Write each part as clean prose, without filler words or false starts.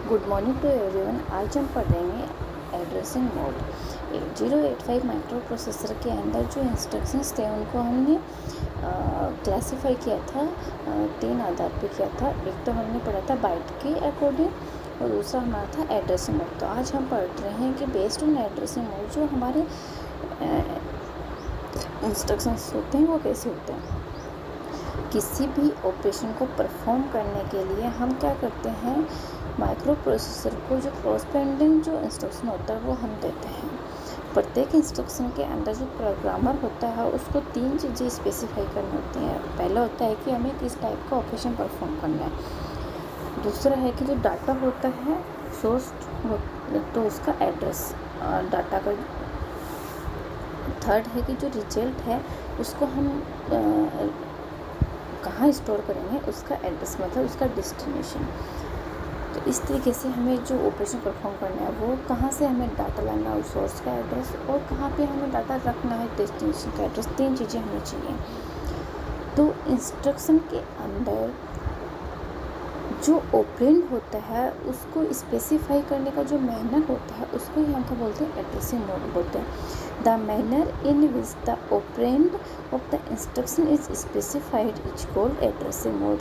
Good morning to everyone. आज हम पढ़ेंगे एड्रेसिंग मोड। 8085 माइक्रो प्रोसेसर के अंदर जो इंस्ट्रक्शंस थे उनको हमने क्लासीफाई किया था, 3 आधार पे किया था। एक तो हमने पढ़ा था बाइट के अकॉर्डिंग और दूसरा हमारा था एड्रेसिंग मोड। तो आज हम पढ़ रहे हैं कि बेस्ड ऑन एड्रेसिंग मोड जो हमारे इंस्ट्रक्शंस होते हैं वो कैसे होते हैं। किसी भी ऑपरेशन को परफॉर्म करने के लिए हम क्या करते हैं, माइक्रो प्रोसेसर को जो कॉरस्पॉन्डिंग जो इंस्ट्रक्शन होता है वो हम देते हैं। प्रत्येक इंस्ट्रक्शन के अंदर जो प्रोग्रामर होता है उसको 3 चीज़ें स्पेसिफाई करनी होती हैं। पहला होता है कि हमें किस टाइप का ऑपरेशन परफॉर्म करना है। दूसरा है कि जो डाटा होता है सोर्स तो उसका एड्रेस डाटा का। थर्ड है कि जो रिजल्ट है उसको हम कहाँ स्टोर करेंगे, उसका एड्रेस मतलब उसका डेस्टिनेशन। तो इस तरीके से हमें जो ऑपरेशन परफॉर्म करना है वो कहाँ से हमें डाटा लाना है, उस सोर्स का एड्रेस, और कहाँ पे हमें डाटा रखना है, डेस्टिनेशन का एड्रेस। 3 चीज़ें हमें चाहिए। तो इंस्ट्रक्शन के अंदर जो ऑपरेंड होता है उसको स्पेसिफाई करने का जो मैनर होता है उसको ही हम क्या बोलते हैं, एड्रेसिंग मोड बोलते हैं। The manner in which the operand of the instruction is specified is called addressing mode.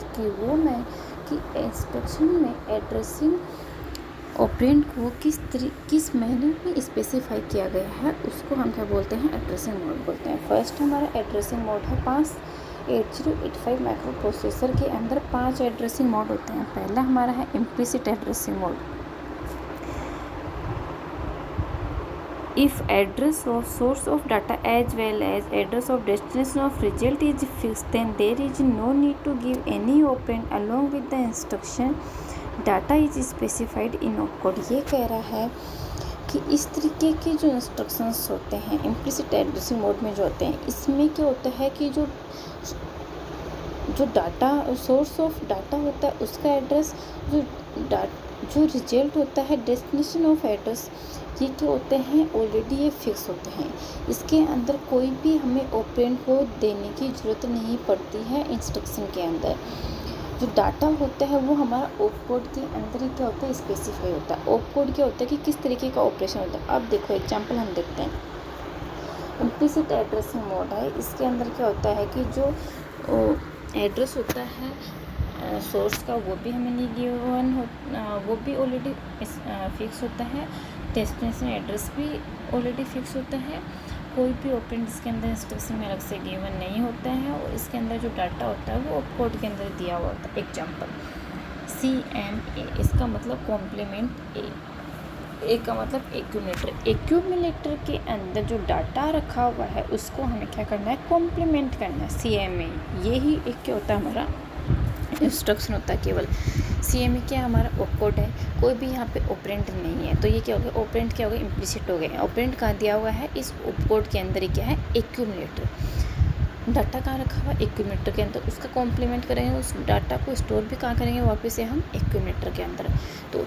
कि इंस्ट्रक्शन में एड्रेसिंग ऑपरेंड को किस मैनर में स्पेसिफाई किया गया है उसको हम क्या बोलते हैं, एड्रेसिंग मोड बोलते हैं। फर्स्ट हमारा एड्रेसिंग मोड है 8085 माइक्रो प्रोसेसर के अंदर 5 एड्रेसिंग मोड होते हैं। पहला हमारा है implicit addressing mode. If address of source of data as well as address of destination of result is fixed then there is no need to give any operand along with the instruction data is specified in opcode. ये कह रहा है कि इस तरीके के जो instructions होते हैं इम्प्लिसिट एड्रेसिंग मोड में जो होते हैं, इसमें क्या होता है कि जो डाटा सोर्स ऑफ डाटा होता है उसका एड्रेस, जो रिजल्ट होता है डेस्टिनेशन ऑफ एड्रेस, ये क्या होते हैं, ऑलरेडी ये फिक्स होते हैं। इसके अंदर कोई भी हमें ऑपरेंड को देने की ज़रूरत नहीं पड़ती है। इंस्ट्रक्शन के अंदर जो डाटा होता है वो हमारा ऑपकोड के अंदर ही क्या होता है, स्पेसिफाई होता है। ऑपकोड क्या होता है कि किस तरीके का ऑपरेशन होता है। अब देखो एग्जांपल हम देखते हैं। इम्प्लिसिट एड्रेसिंग मोड है, इसके अंदर क्या होता है कि जो एड्रेस होता है सोर्स का वो भी हमें नहीं गिवन वो भी ऑलरेडी फिक्स होता है। डेस्टिनेशन एड्रेस भी ऑलरेडी फिक्स होता है। कोई भी ऑपरेंड इसके अंदर इंस्ट्रक्शन में अलग से गिवन नहीं होता है और इसके अंदर जो डाटा होता है वो ऑपकोड के अंदर दिया हुआ होता है। एग्जांपल CMA, इसका मतलब कॉम्प्लीमेंट ए का मतलब एक्यूमुलेटर। एक्यूमुलेटर के अंदर जो डाटा रखा हुआ है उसको हमें क्या करना है, कॉम्प्लीमेंट करना है। CMA यही एक क्या होता है, हमारा इंस्ट्रक्शन होता है केवल। CMA क्या हमारा ऑपकोड है, कोई भी यहाँ पे ऑपरेंड नहीं है। तो ये क्या हो गया, ऑपरेंड क्या हो गया, इम्प्लिसिट हो गया। ऑपरेंड कहाँ दिया हुआ है, इस ऑपकोड के अंदर ही क्या है, एक्यूमुलेटर। डाटा कहाँ रखा हुआ, एक्यूमुलेटर के अंदर, उसका कॉम्प्लीमेंट करेंगे, उस डाटा को स्टोर भी कहाँ करेंगे, वापस से हम एक्यूमुलेटर के अंदर। तो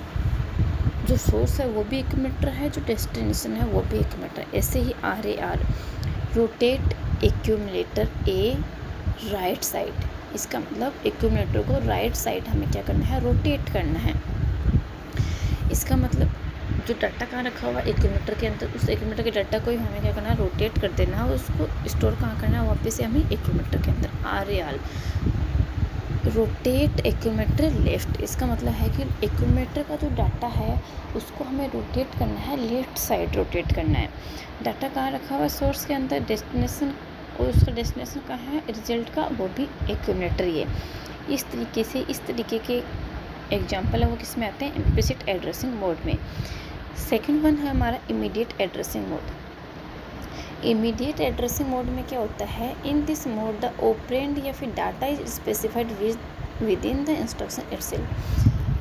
जो सोर्स है वो भी एक्यूमुलेटर है, जो डेस्टिनेशन है वो भी एक्यूमुलेटर है। ऐसे ही RAR, रोटेट एक्यूमुलेटर ए राइट साइड। इसका मतलब एक्यूमुलेटर को राइट साइड हमें क्या करना है, रोटेट करना है। इसका मतलब जो डाटा कहाँ रखा हुआ एक्यूमुलेटर के अंदर, उस एक्यूमुलेटर के डाटा को ही हमें क्या करना है, रोटेट कर देना है। उसको स्टोर कहाँ करना है, वापस से हमें एक्यूमुलेटर के अंदर। RAR, rotate accumulator left. इसका मतलब है कि एक्यूमुलेटर का जो डाटा है उसको हमें रोटेट करना है, लेफ्ट साइड रोटेट करना है। डाटा कहाँ रखा हुआ है, सोर्स के अंदर, डेस्टिनेशन, और उसका डेस्टिनेशन कहाँ है, रिजल्ट का, वो भी एक्यूमुलेटर ही है। इस तरीके के एग्जांपल है वो किस में आते हैं, इम्प्लिसिट एड्रेसिंग मोड में। सेकंड वन है हमारा immediate addressing mode. Immediate addressing mode में क्या होता है, in this mode the operand या फिर data is specified with in the instruction itself.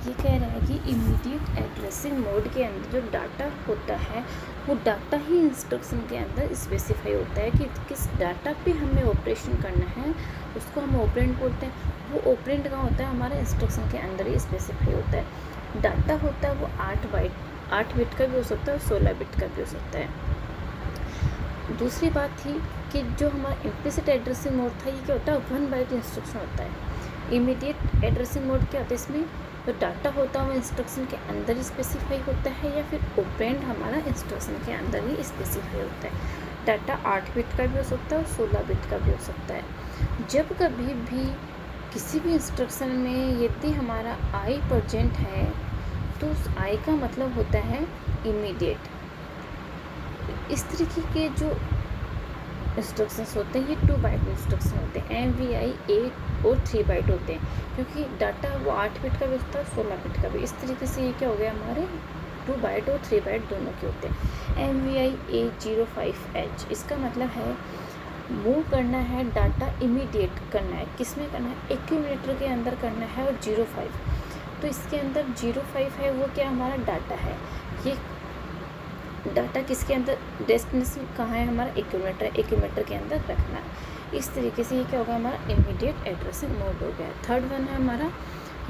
ये कह रहा है कि इमीडिएट एड्रेसिंग मोड के अंदर जो डाटा होता है वो डाटा ही इंस्ट्रक्शन के अंदर स्पेसिफाई होता है कि किस डाटा पे हमें ऑपरेशन करना है, उसको हम ऑपरेंड बोलते हैं। वो ऑपरेंड कहाँ होता है, हमारे इंस्ट्रक्शन के अंदर ही स्पेसिफाई होता है। डाटा होता है वो 8 बिट का भी हो सकता है और 16 बिट का भी हो सकता है। दूसरी बात थी कि जो हमारा इम्प्लिसिट एड्रेसिंग मोड था, ये क्या होता है, 1 बाइट इंस्ट्रक्शन होता है। इमीडिएट एड्रेसिंग मोड क्या होता है, इसमें तो डाटा होता है वो इंस्ट्रक्शन के अंदर ही स्पेसिफाई होता है या फिर ऑपरेंड हमारा इंस्ट्रक्शन के अंदर ही स्पेसिफाई होता है। डाटा 8 बिट का भी हो सकता है और 16 बिट का भी हो सकता है। जब कभी भी किसी भी इंस्ट्रक्शन में यदि हमारा आई प्रेजेंट है तो उस आई का मतलब होता है इमीडिएट। इस तरीके के जो इंस्ट्रक्शंस होते हैं ये 2 बाइट इंस्ट्रक्शन होते हैं। MVI 8 और 3 बाइट होते हैं क्योंकि डाटा वो 8 बिट का भी होता है 16 बिट का भी। इस तरीके से ये क्या हो गया हमारे 2 बाइट और 3 बाइट दोनों के होते हैं। MVI 805H इसका मतलब है मूव करना है, डाटा इमीडिएट करना है। किस में करना है? एक्यूमुलेटर के अंदर करना है। और 05 तो इसके अंदर 05 है वो क्या हमारा डाटा है। ये डाटा किसके अंदर, डेस्टिनेशन कहाँ है हमारा? एक्यूमुलेटर के अंदर रखना है। इस तरीके से ये क्या होगा हमारा इमीडिएट एड्रेसिंग मोड हो गया। थर्ड वन है हमारा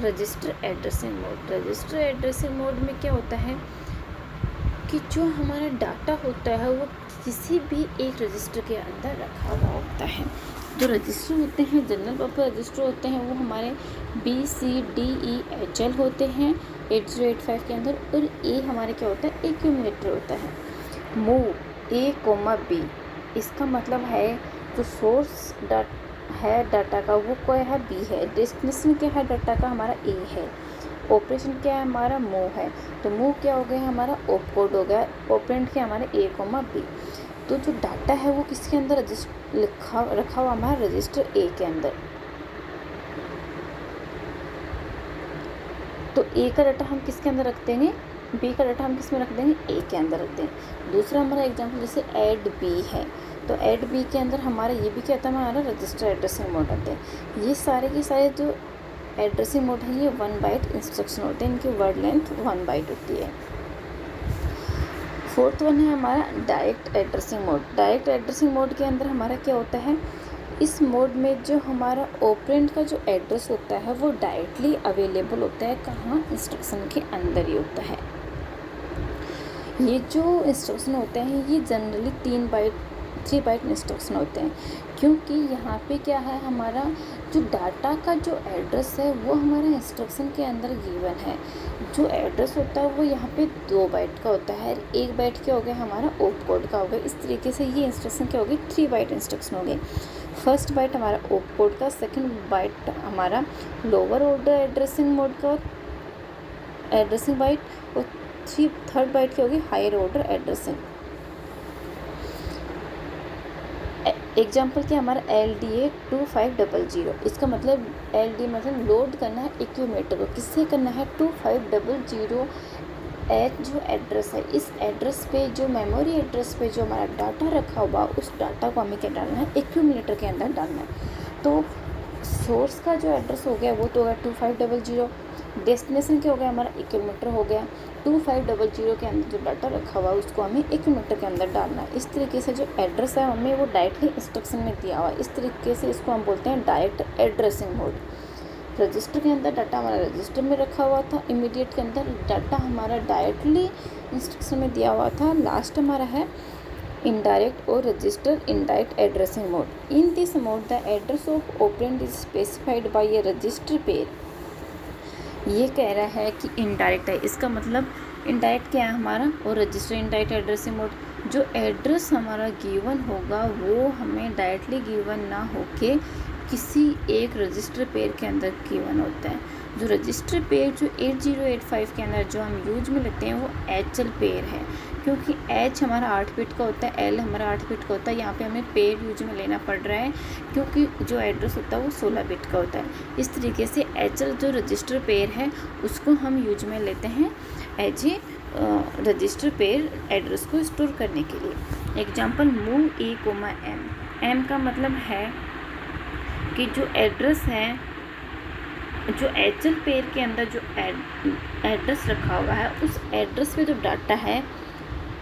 register addressing mode. Register addressing mode में क्या होता है कि जो हमारा डाटा होता है वो किसी भी एक रजिस्टर के अंदर रखा हुआ होता है। जो रजिस्टर होते हैं जनरल पर्पस रजिस्टर होते हैं वो हमारे BCDEHL होते हैं 8085 के अंदर। और ए हमारे क्या होता है? एक्यूमुलेटर होता है। मूव A, B इसका मतलब है जो सोर्स है डाटा का वो क्या है? B है। डेस्टिनेशन क्या है डाटा का? हमारा A है। ऑपरेशन क्या है हमारा? मूव है। तो मूव क्या हो गया हमारा? ऑपकोड हो गया। ऑपरेंड क्या हमारे A, B। तो जो डाटा है वो किसके अंदर रखा हुआ हमारा रजिस्टर A के अंदर। तो A का डाटा हम किसके अंदर रख देंगे? B का डाटा हम किस में रख देंगे? A के अंदर रख देंगे। दूसरा हमारा एग्जांपल जैसे ऐड B है तो ऐड B के अंदर हमारा ये भी क्या आता है हमारा रजिस्टर एड्रेसिंग मोड आते हैं। ये सारे के सारे जो एड्रेसिंग मोड है ये 1 बाइट इंस्ट्रक्शन होते हैं। इनकी वर्ड लेंथ 1 बाइट होती है। फोर्थ वन है हमारा direct addressing mode. Direct addressing mode के अंदर हमारा क्या होता है? इस मोड में जो हमारा ऑपरेंड का जो एड्रेस होता है वो डायरेक्टली अवेलेबल होता है। कहाँ? इंस्ट्रक्शन के अंदर ही होता है। ये जो इंस्ट्रक्शन होते हैं ये जनरली 3 बाइट इंस्ट्रक्शन होते हैं क्योंकि यहाँ पे क्या है हमारा जो डाटा का जो एड्रेस है वो हमारा इंस्ट्रक्शन के अंदर गिवन है। जो एड्रेस होता है वो यहाँ पे 2 बाइट का होता है। 1 बाइट क्या हो गया हमारा? ऑपकोड का हो गया। इस तरीके से ये इंस्ट्रक्शन क्या हो गई? 3 बाइट इंस्ट्रक्शन हो गए। फर्स्ट बाइट हमारा ऑपकोड का, सेकंड बाइट हमारा लोअर ऑर्डर एड्रेसिंग मोड का एड्रेसिंग बाइट और थर्ड बाइट क्या होगी? Higher order addressing. एग्जाम्पल क्या हमारा LDA 2500। इसका मतलब LD मतलब लोड करना है एक्यूमुलेटर को। किससे करना है? 2500 जो एड्रेस है इस एड्रेस पे जो मेमोरी एड्रेस पे जो हमारा डाटा रखा हुआ उस डाटा को हमें क्या डालना है? एक्यूमुलेटर के अंदर डालना है। तो सोर्स का जो एड्रेस हो गया वो तो हो गया 2500। डेस्टिनेशन क्या हो गया हमारा? एक्यूमुलेटर हो गया। 2500 के अंदर जो डाटा रखा हुआ है उसको हमें एक्यूमुलेटर के अंदर डालना है। इस तरीके से जो एड्रेस है हमें वो डायरेक्टली इंस्ट्रक्शन में दिया हुआ है। इस तरीके से इसको हम बोलते हैं डायरेक्ट एड्रेसिंग मोड। रजिस्टर के अंदर डाटा हमारा रजिस्टर में रखा हुआ था। इमीडिएट के अंदर डाटा हमारा डायरेक्टली इंस्ट्रक्शन में दिया हुआ था। लास्ट हमारा है indirect or register indirect addressing mode. In this mode the address of operand is specified by a register pair. ये कह रहा है कि इनडायरेक्ट है। इसका मतलब इनडायरेक्ट क्या है हमारा? और रजिस्टर इनडायरेक्ट एड्रेसिंग मोड। जो एड्रेस हमारा गिवन होगा वो हमें डायरेक्टली गिवन ना होके किसी एक रजिस्टर पेयर के अंदर गिवन होता है। जो रजिस्टर पेयर जो 8085 के अंदर जो हम यूज में लेते हैं वो HL पेयर है क्योंकि H हमारा 8 बिट का होता है, L हमारा 8 बिट का होता है। यहाँ पे हमें पेयर यूज में लेना पड़ रहा है क्योंकि जो एड्रेस होता है वो 16 बिट का होता है। इस तरीके से HL जो रजिस्टर पेयर है उसको हम यूज में लेते हैं as a register pair address को स्टोर करने के लिए। एग्जाम्पल मूव A, M का मतलब है कि जो एड्रेस है जो HL पेयर के अंदर जो एड्रेस रखा हुआ है उस एड्रेस पे जो डाटा है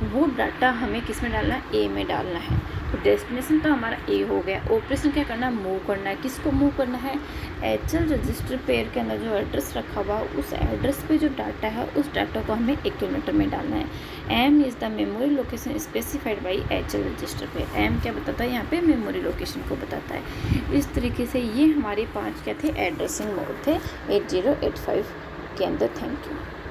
वो डाटा हमें किस में डालना है? A में डालना है। तो डेस्टिनेशन तो हमारा A हो गया। ऑपरेशन क्या करना है? मूव करना है। किसको मूव करना है? HL रजिस्टर पेयर के अंदर जो एड्रेस रखा हुआ उस एड्रेस पे जो डाटा है उस डाटा को हमें एक्यूमुलेटर में डालना है। M is the memory location specified by HL register pair. M क्या बताता है? यहाँ पे मेमोरी लोकेशन को बताता है। इस तरीके से ये हमारे 5 क्या थे? एड्रेसिंग मोड थे 8085 के अंदर। Thank you.